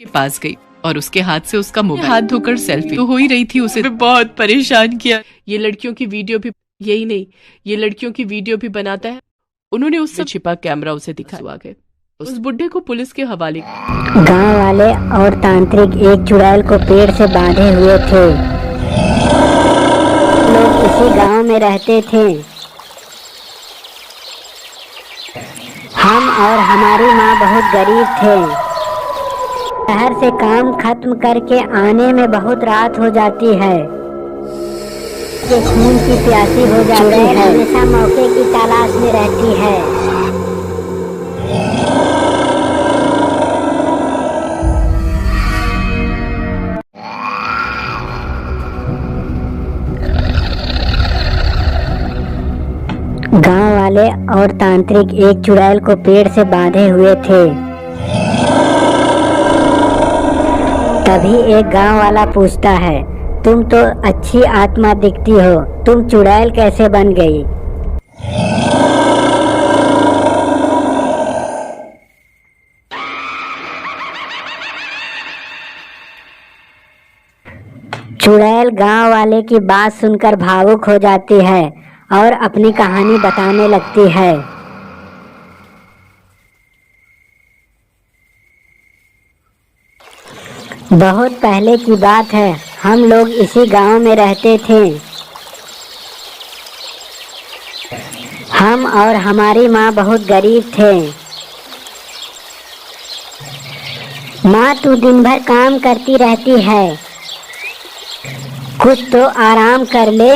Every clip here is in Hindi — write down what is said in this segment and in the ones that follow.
के पास गई और उसके हाथ से उसका मोबाइल हाथ धोकर सेल्फी तो हो ही रही थी। उसे बहुत परेशान किया। ये लड़कियों की वीडियो भी, यही नहीं, ये लड़कियों की वीडियो भी बनाता है। उन्होंने उससे छिपा कैमरा उसे दिखाया गया। उस बुढ़े को पुलिस के हवाले। गांव वाले और तांत्रिक एक चुड़ैल को पेड़ से बांधे हुए थे। लोग इसी गांव में रहते थे। हम और हमारी माँ बहुत गरीब थे। शहर से काम खत्म करके आने में बहुत रात हो जाती है। ये खून की प्यासी हो जाती है। हमेशा मौके की तलाश में रहती है। गांव वाले और तांत्रिक एक चुड़ैल को पेड़ से बांधे हुए थे। तभी एक गांव वाला पूछता है, तुम तो अच्छी आत्मा दिखती हो, तुम चुड़ैल कैसे बन गई? चुड़ैल गांव वाले की बात सुनकर भावुक हो जाती है और अपनी कहानी बताने लगती है। बहुत पहले की बात है, हम लोग इसी गांव में रहते थे। हम और हमारी माँ बहुत गरीब थे। माँ, तू दिन भर काम करती रहती है, कुछ तो आराम कर ले।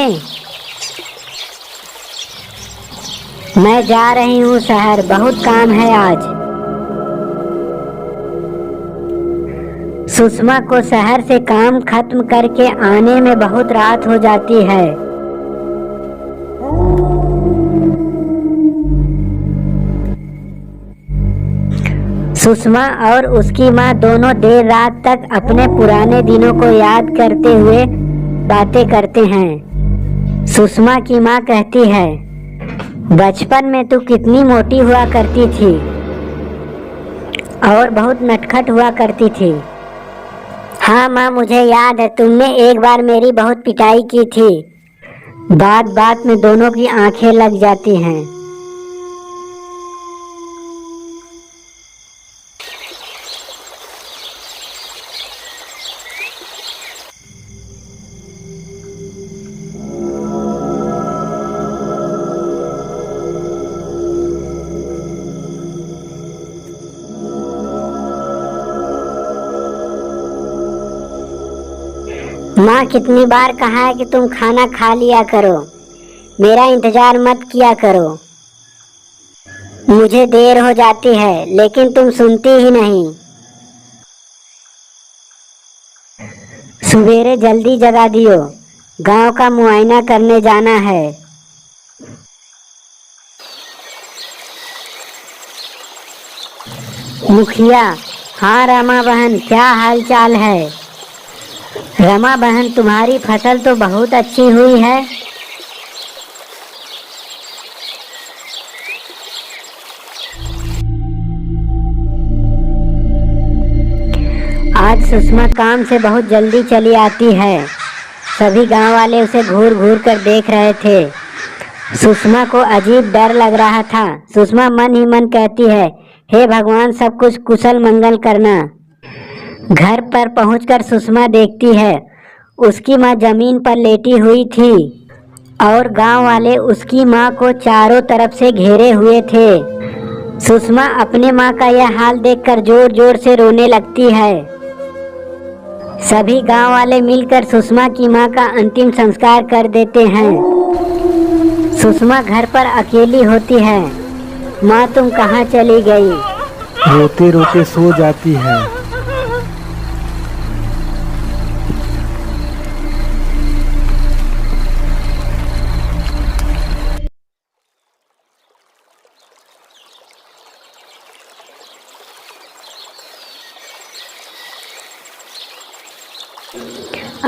मैं जा रही हूँ शहर, बहुत काम है आज। सुषमा को शहर से काम खत्म करके आने में बहुत रात हो जाती है। सुषमा और उसकी माँ दोनों देर रात तक अपने पुराने दिनों को याद करते हुए बातें करते हैं। सुषमा की माँ कहती है, बचपन में तू कितनी मोटी हुआ करती थी और बहुत नटखट हुआ करती थी। हाँ माँ, मुझे याद है, तुमने एक बार मेरी बहुत पिटाई की थी। बात बात में दोनों की आंखें लग जाती हैं। माँ, कितनी बार कहा है कि तुम खाना खा लिया करो, मेरा इंतजार मत किया करो। मुझे देर हो जाती है लेकिन तुम सुनती ही नहीं। सवेरे जल्दी जगा दियो, गांव का मुआयना करने जाना है। मुखिया, हाँ रमा बहन, क्या हाल चाल है? रमा बहन, तुम्हारी फसल तो बहुत अच्छी हुई है। आज सुषमा काम से बहुत जल्दी चली आती है। सभी गांव वाले उसे घूर घूर कर देख रहे थे। सुषमा को अजीब डर लग रहा था। सुषमा मन ही मन कहती है, हे भगवान, सब कुछ कुशल मंगल करना। घर पर पहुंचकर सुषमा देखती है, उसकी माँ जमीन पर लेटी हुई थी और गांव वाले उसकी माँ को चारों तरफ से घेरे हुए थे। सुषमा अपने माँ का यह हाल देखकर जोर जोर से रोने लगती है। सभी गांव वाले मिलकर सुषमा की माँ का अंतिम संस्कार कर देते हैं। सुषमा घर पर अकेली होती है। माँ, तुम कहाँ चली गई? रोते रोते सो जाती है।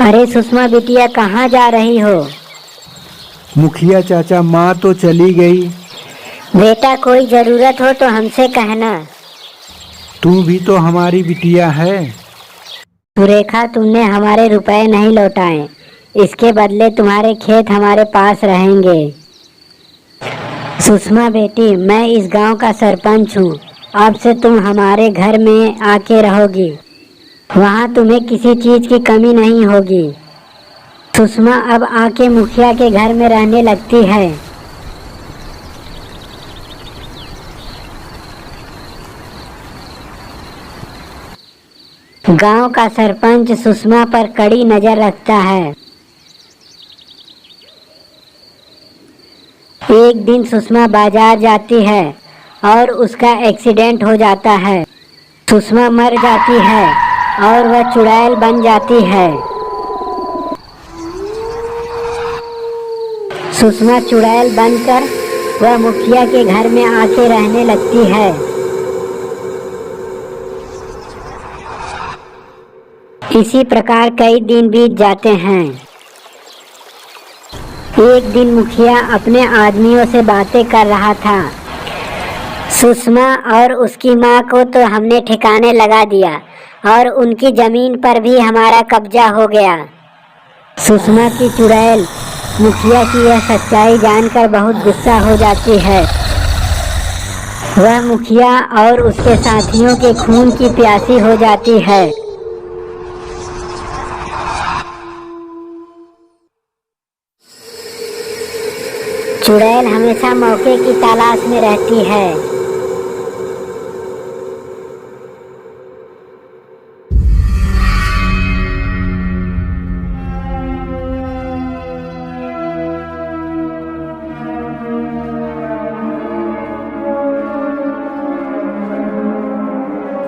अरे सुषमा बिटिया, कहाँ जा रही हो? मुखिया चाचा, माँ तो चली गई। बेटा, कोई जरूरत हो तो हमसे कहना। तू भी तो हमारी बिटिया है। सुरेखा, तुमने हमारे रुपए नहीं लौटाए, इसके बदले तुम्हारे खेत हमारे पास रहेंगे। सुषमा बेटी, मैं इस गांव का सरपंच हूँ। अब से तुम हमारे घर में आके रहोगी। वहाँ तुम्हें किसी चीज की कमी नहीं होगी। सुषमा अब आके मुखिया के घर में रहने लगती है। गांव का सरपंच सुषमा पर कड़ी नजर रखता है। एक दिन सुषमा बाजार जाती है और उसका एक्सीडेंट हो जाता है। सुषमा मर जाती है और वह चुड़ैल बन जाती है। सुषमा चुड़ैल बनकर वह मुखिया के घर में आके रहने लगती है। इसी प्रकार कई दिन बीत जाते हैं। एक दिन मुखिया अपने आदमियों से बातें कर रहा था। सुषमा और उसकी माँ को तो हमने ठिकाने लगा दिया और उनकी जमीन पर भी हमारा कब्जा हो गया। सुषमा की चुड़ैल मुखिया की यह सच्चाई जानकर बहुत गुस्सा हो जाती है। वह मुखिया और उसके साथियों के खून की प्यासी हो जाती है। चुड़ैल हमेशा मौके की तलाश में रहती है।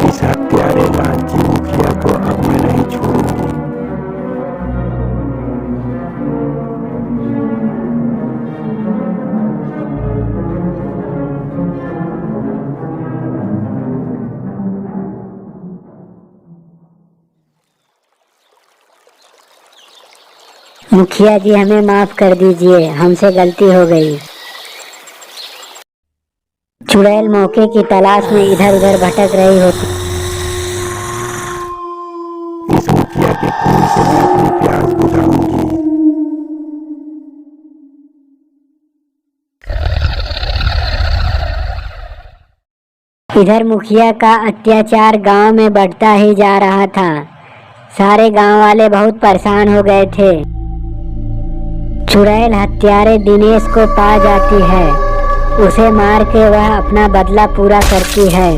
इस हत्यारे लालची मुखिया को अब मैं नहीं छोड़ूंगी। मुखिया जी, हमें माफ कर दीजिए, हमसे गलती हो गई। चुड़ैल मौके की तलाश में इधर उधर भटक रही होती। इस मुखिया के खून से मैं अपनी प्यास बुझाऊंगी। इधर मुखिया का अत्याचार गांव में बढ़ता ही जा रहा था। सारे गांव वाले बहुत परेशान हो गए थे। चुड़ैल हत्यारे दिनेश को पा जाती है। उसे मार के वह अपना बदला पूरा करती है।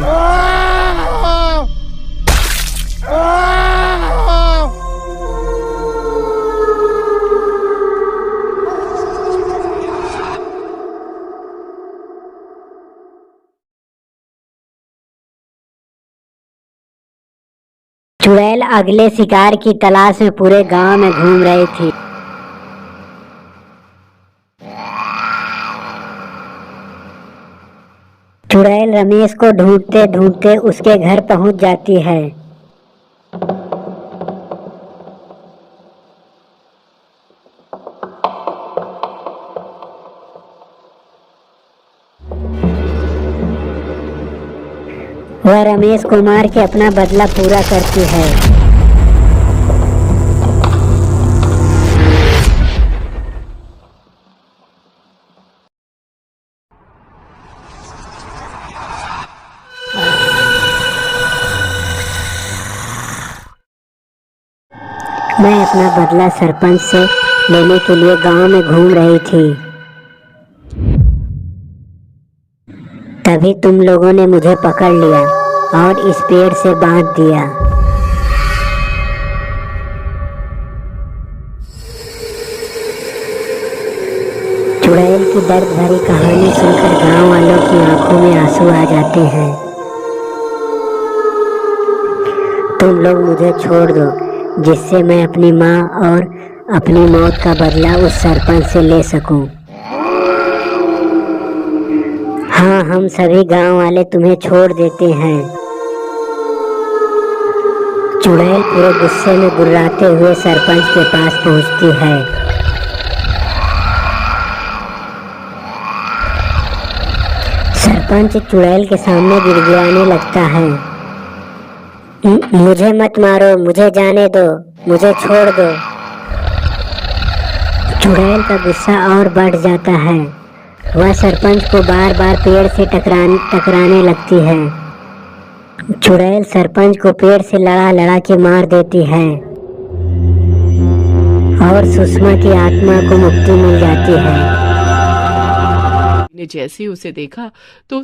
चुड़ैल अगले शिकार की तलाश में पूरे गांव में घूम रही थी। चुड़ैल रमेश को ढूंढते ढूंढते उसके घर पहुंच जाती है। वह रमेश को मार के अपना बदला पूरा करती है। मैं अपना बदला सरपंच से लेने के लिए गांव में घूम रही थी। तभी तुम लोगों ने मुझे पकड़ लिया और इस पेड़ से बांध दिया। चुड़ैल की दर्द भरी कहानी सुनकर गांव वालों की आंखों में आंसू आ जाते हैं। तुम लोग मुझे छोड़ दो, जिससे मैं अपनी माँ और अपनी मौत का बदला उस सरपंच से ले सकूं। हाँ, हम सभी गांव वाले तुम्हें छोड़ देते हैं। चुड़ैल पूरे गुस्से में गुर्राते हुए सरपंच के पास पहुंचती है। सरपंच चुड़ैल के सामने गिड़गिड़ाने लगता है, मुझे मत मारो, मुझे जाने दो, मुझे छोड़ दो। चुड़ैल का गुस्सा और बढ़ जाता है। वह सरपंच को बार बार पेड़ से टकराने लगती है। चुड़ैल सरपंच को पेड़ से लड़ा लड़ा के मार देती है और सुषमा की आत्मा को मुक्ति मिल जाती है। ने जैसे ही उसे देखा तो